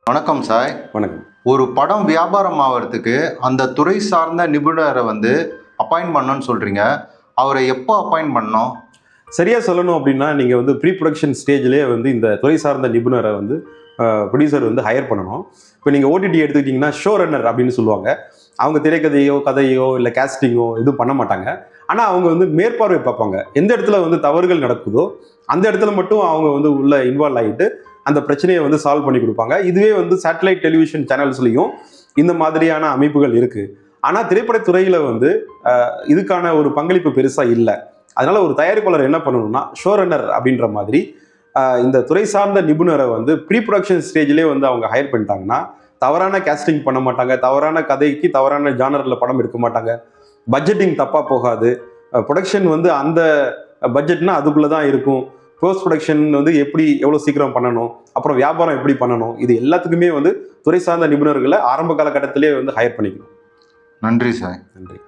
வணக்கம் சாய். வணக்கம். ஒரு படம் வியாபாரம் ஆகிறதுக்கு அந்த துறை சார்ந்த நிபுணரை அப்பாயிண்ட் பண்ணணும்னு சொல்றீங்க. அவரை எப்போ அப்பாயிண்ட் பண்ணணும்? சரியா சொல்லணும் அப்படின்னா நீங்கள் ப்ரீ ப்ரொடக்ஷன் ஸ்டேஜ்லேயே இந்த துறை சார்ந்த நிபுணரை ப்ரொடியூசர் ஹையர் பண்ணணும். இப்போ நீங்கள் ஓடிடி எடுத்துக்கிட்டிங்கன்னா ஷோ ரன்னர் அப்படின்னு சொல்லுவாங்க. அவங்க திரைக்கதையோ கதையோ இல்லை கேஸ்டிங்கோ எதுவும் பண்ண மாட்டாங்க. ஆனால் அவங்க மேற்பார்வை பார்ப்பாங்க. எந்த இடத்துல தவறுகள் நடக்குதோ அந்த இடத்துல மட்டும் அவங்க உள்ள இன்வால்வ் ஆகிட்டு அந்த பிரச்சனையை சால்வ் பண்ணி கொடுப்பாங்க. இதுவே சேட்டலைட் டெலிவிஷன் சேனல்ஸ்லையும் இந்த மாதிரியான அமைப்புகள் இருக்குது. ஆனால் திரைப்படத்துறையில் இதுக்கான ஒரு பங்களிப்பு பெருசாக இல்லை. அதனால ஒரு தயாரிப்பாளர் என்ன பண்ணணும்னா ஷோ ரன்னர் அப்படின்ற மாதிரி இந்த துறை சார்ந்த நிபுணரை ப்ரீ ப்ரொடக்ஷன் ஸ்டேஜ்லேயே அவங்க ஹையர் பண்ணிட்டாங்கன்னா தவறான கேஸ்டிங் பண்ண மாட்டாங்க, தவறான கதைக்கு தவறான ஜானரில் படம் எடுக்க மாட்டாங்க, பட்ஜெட்டிங் தப்பாக போகாது, ப்ரொடக்ஷன் அந்த பட்ஜெட்னா அதுக்குள்ளே தான் இருக்கும், போஸ்ட் ப்ரொடக்ஷன் எப்படி எவ்வளோ சீக்கிரம் பண்ணணும், அப்புறம் வியாபாரம் எப்படி பண்ணணும், இது எல்லாத்துக்குமே துறை சார்ந்த நிபுணர்களை ஆரம்ப காலகட்டத்திலே ஹையர் பண்ணிக்கணும். நன்றி சார். நன்றி.